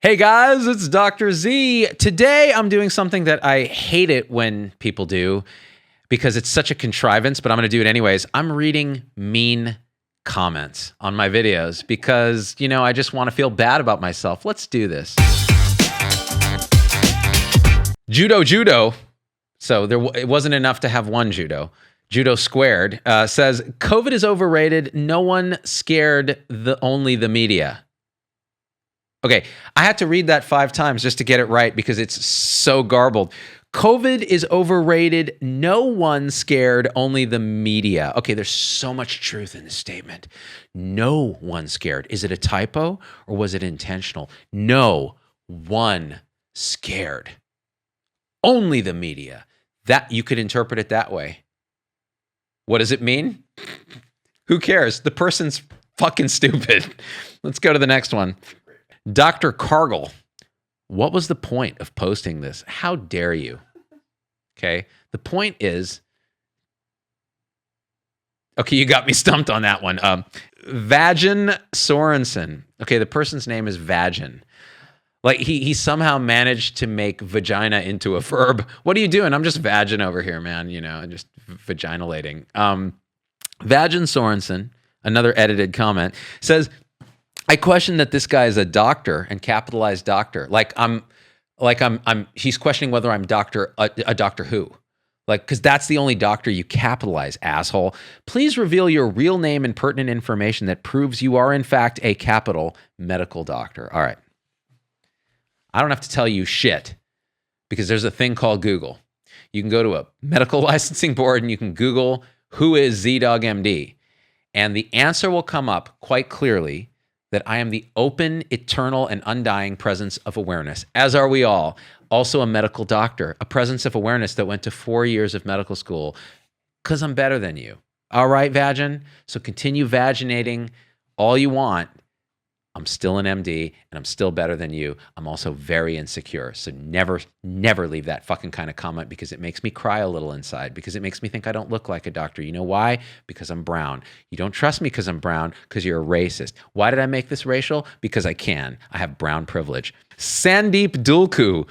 Hey guys, it's Dr. Z. Today I'm doing something that I hate it when people do because it's such a contrivance, but I'm going to do it anyways. I'm reading mean comments on my videos because, I just want to feel bad about myself. Let's do this. Judo. So it wasn't enough to have one judo. Judo squared says, COVID is overrated. No one scared, only the media. Okay, I had to read that 5 times just to get it right because it's so garbled. COVID is overrated. No one scared, only the media. Okay, there's so much truth in this statement. No one scared. Is it a typo or was it intentional? No one scared. Only the media. That you could interpret it that way. What does it mean? Who cares? The person's fucking stupid. Let's go to the next one. Dr. Cargill, what was the point of posting this? How dare you? Okay, the point is, okay, you got me stumped on that one. Vagin Sorensen. Okay, the person's name is Vagin. Like he somehow managed to make vagina into a verb. What are you doing? I'm just vagin over here, man. Just vaginalating. Vagin Sorensen, another edited comment, says, I question that this guy is a doctor and capitalized doctor. He's questioning whether I'm a Doctor Who. Because that's the only doctor you capitalize, asshole. Please reveal your real name and pertinent information that proves you are in fact a capital medical doctor. All right. I don't have to tell you shit because there's a thing called Google. You can go to a medical licensing board and you can Google who is ZDoggMD. And the answer will come up quite clearly that I am the open, eternal, and undying presence of awareness, as are we all. Also a medical doctor, a presence of awareness that went to 4 years of medical school because I'm better than you. All right, Vagin? So continue vaginating all you want. I'm still an MD, and I'm still better than you. I'm also very insecure. So never leave that fucking kind of comment because it makes me cry a little inside, because it makes me think I don't look like a doctor. You know why? Because I'm brown. You don't trust me because I'm brown, because you're a racist. Why did I make this racial? Because I can. I have brown privilege. Sandeep Dulku.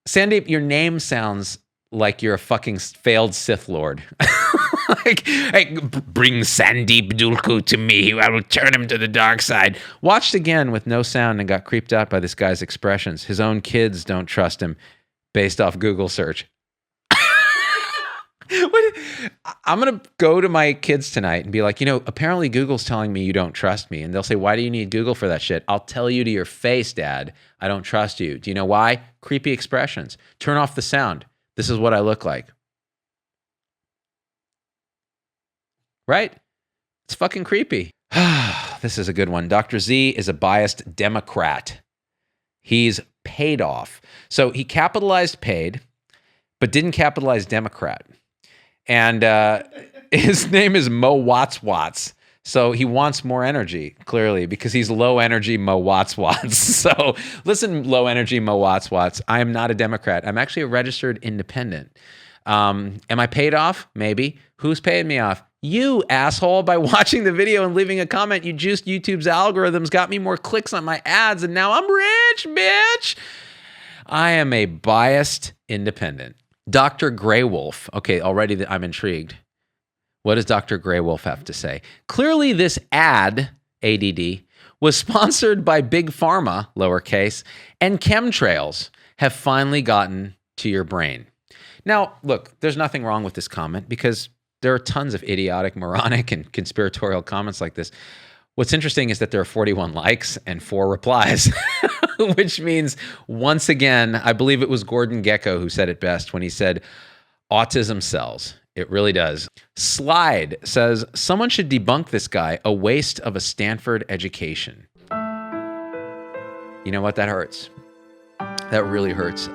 Sandeep, your name sounds like you're a fucking failed Sith Lord. Bring Sandeep Dulku to me. I will turn him to the dark side. Watched again with no sound and got creeped out by this guy's expressions. His own kids don't trust him based off Google search. I'm going to go to my kids tonight and be like, apparently Google's telling me you don't trust me. And they'll say, why do you need Google for that shit? I'll tell you to your face, Dad, I don't trust you. Do you know why? Creepy expressions. Turn off the sound. This is what I look like. Right? It's fucking creepy. This is a good one. Dr. Z is a biased Democrat. He's paid off. So he capitalized paid, but didn't capitalize Democrat. And his name is Mo Watts. So he wants more energy, clearly, because he's low energy Mo Watts. So listen, low energy Mo Watts. I am not a Democrat. I'm actually a registered independent. Am I paid off? Maybe. Who's paying me off? You, asshole. By watching the video and leaving a comment, you juiced YouTube's algorithms, got me more clicks on my ads, and now I'm rich, bitch. I am a biased independent. Dr. Greywolf. Okay, already I'm intrigued. What does Dr. Greywolf have to say? Clearly, this ad, ADD, was sponsored by Big Pharma, lowercase, and chemtrails have finally gotten to your brain. Now, look, there's nothing wrong with this comment because there are tons of idiotic, moronic, and conspiratorial comments like this. What's interesting is that there are 41 likes and 4 replies, which means, once again, I believe it was Gordon Gekko who said it best when he said, autism sells. It really does. Slide says, someone should debunk this guy, a waste of a Stanford education. You know what? That hurts. That really hurts.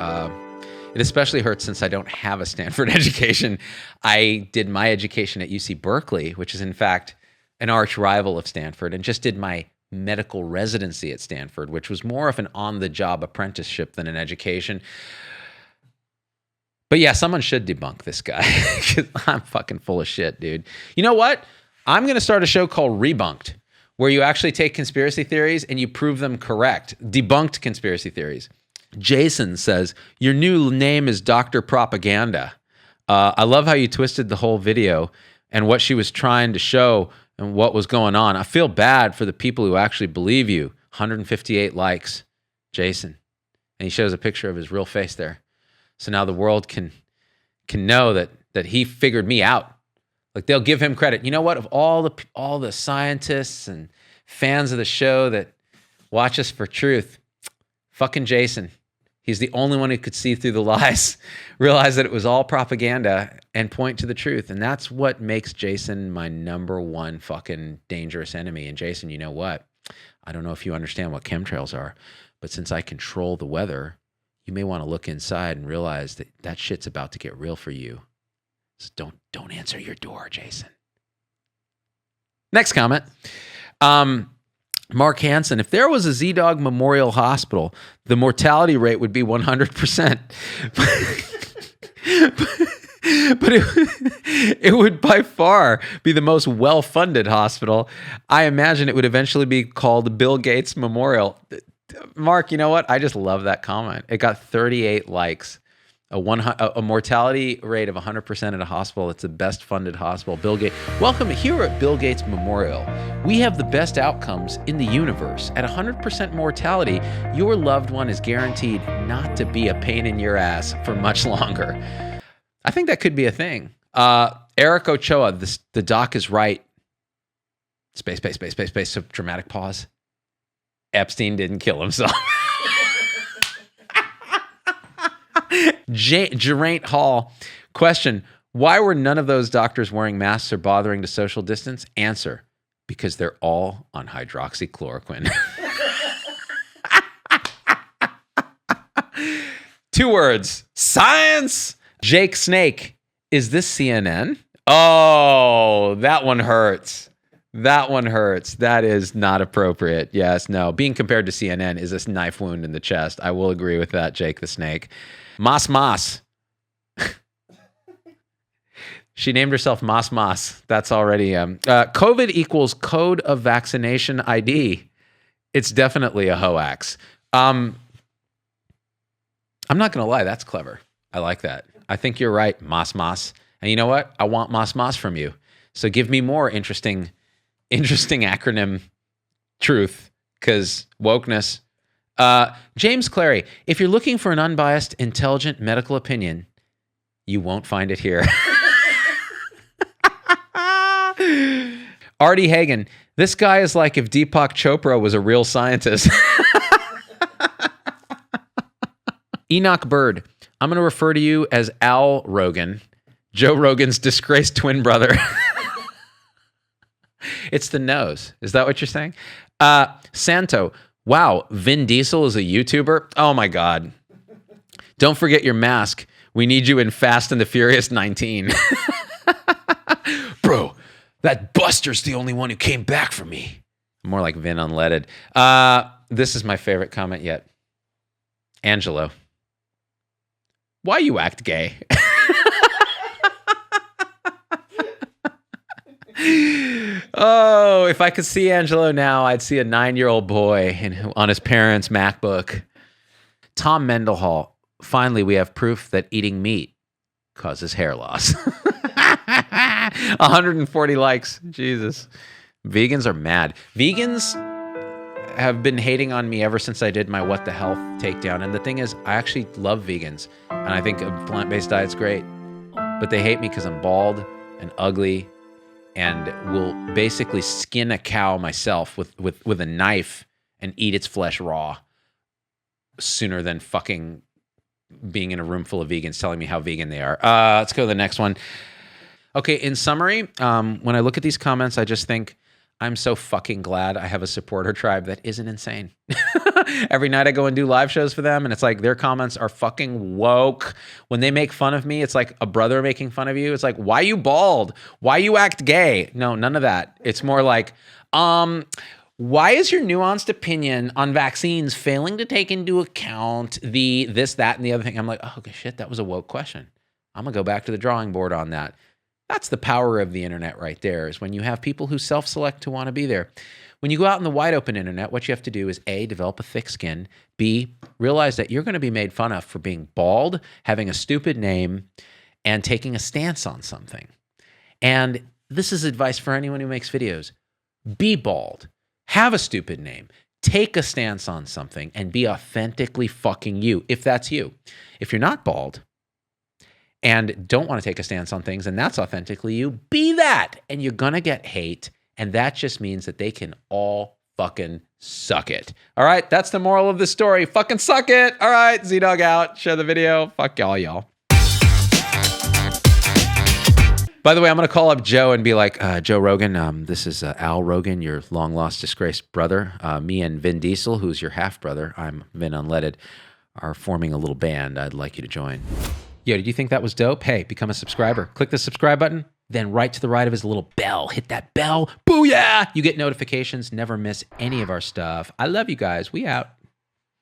It especially hurts since I don't have a Stanford education. I did my education at UC Berkeley, which is in fact an arch rival of Stanford, and just did my medical residency at Stanford, which was more of an on-the-job apprenticeship than an education. But yeah, someone should debunk this guy. I'm fucking full of shit, dude. You know what? I'm going to start a show called Rebunked, where you actually take conspiracy theories and you prove them correct. Debunked conspiracy theories. Jason says, your new name is Dr. Propaganda. I love how you twisted the whole video and what she was trying to show and what was going on. I feel bad for the people who actually believe you. 158 likes, Jason. And he shows a picture of his real face there. So now the world can know that he figured me out. Like, they'll give him credit. You know what? Of all the scientists and fans of the show that watch us for truth, fucking Jason. He's the only one who could see through the lies, realize that it was all propaganda, and point to the truth. And that's what makes Jason my number one fucking dangerous enemy. And Jason, you know what? I don't know if you understand what chemtrails are, but since I control the weather, you may want to look inside and realize that that shit's about to get real for you. So don't answer your door, Jason. Next comment. Mark Hansen, if there was a Z-Dog Memorial Hospital, the mortality rate would be 100%. But it would by far be the most well-funded hospital. I imagine it would eventually be called Bill Gates Memorial. Mark, you know what? I just love that comment. It got 38 likes. A mortality rate of 100% at a hospital. It's the best funded hospital. Bill Gates. Welcome here at Bill Gates Memorial. We have the best outcomes in the universe. At 100% mortality, your loved one is guaranteed not to be a pain in your ass for much longer. I think that could be a thing. Eric Ochoa, the doc is right. Space. So dramatic pause. Epstein didn't kill himself. Geraint Hall, question, why were none of those doctors wearing masks or bothering to social distance? Answer, because they're all on hydroxychloroquine. 2 words, science. Jake Snake, is this CNN? Oh, that one hurts. That is not appropriate. Yes, no. Being compared to CNN is a knife wound in the chest. I will agree with that, Jake the Snake. Mas. She named herself Mas. That's already... COVID equals code of vaccination ID. It's definitely a hoax. I'm not going to lie. That's clever. I like that. I think you're right, Mas. And you know what? I want Mas from you. So give me more interesting acronym truth, because wokeness. James Clary, if you're looking for an unbiased, intelligent medical opinion, you won't find it here. Artie Hagen, this guy is like if Deepak Chopra was a real scientist. Enoch Bird, I'm going to refer to you as Al Rogan, Joe Rogan's disgraced twin brother. It's the nose. Is that what you're saying? Santo, wow, Vin Diesel is a YouTuber? Oh my God. Don't forget your mask. We need you in Fast and the Furious 19. Bro, that Buster's the only one who came back for me. More like Vin unleaded. This is my favorite comment yet. Angelo, why you act gay? Oh, if I could see Angelo now, I'd see a 9-year-old boy on his parents' MacBook. Tom Mendelhall, finally, we have proof that eating meat causes hair loss. 140 likes. Jesus. Vegans are mad. Vegans have been hating on me ever since I did my What the Health takedown. And the thing is, I actually love vegans. And I think a plant-based diet's great. But they hate me because I'm bald and ugly and will basically skin a cow myself with a knife and eat its flesh raw sooner than fucking being in a room full of vegans telling me how vegan they are. Let's go to the next one. Okay, in summary, when I look at these comments, I just think, I'm so fucking glad I have a supporter tribe that isn't insane. Every night I go and do live shows for them, and it's like their comments are fucking woke. When they make fun of me, it's like a brother making fun of you. It's like, why you bald? Why you act gay? No, none of that. It's more like, why is your nuanced opinion on vaccines failing to take into account the this, that, and the other thing? I'm like, oh, shit, that was a woke question. I'm going to go back to the drawing board on that. That's the power of the internet right there, is when you have people who self-select to want to be there. When you go out in the wide open internet, what you have to do is A, develop a thick skin, B, realize that you're going to be made fun of for being bald, having a stupid name, and taking a stance on something. And this is advice for anyone who makes videos. Be bald, have a stupid name, take a stance on something, and be authentically fucking you, if that's you. If you're not bald and don't want to take a stance on things and that's authentically you, be that. And you're going to get hate. And that just means that they can all fucking suck it. All right, that's the moral of the story. Fucking suck it. All right, Z-Dog out. Share the video. Fuck y'all. By the way, I'm going to call up Joe and be like, Joe Rogan, this is Al Rogan, your long-lost, disgraced brother. Me and Vin Diesel, who's your half-brother, I'm Vin Unleaded, are forming a little band. I'd like you to join. Yo, did you think that was dope? Hey, become a subscriber. Click the subscribe button. Then right to the right of his little bell. Hit that bell. Booyah! You get notifications. Never miss any of our stuff. I love you guys. We out.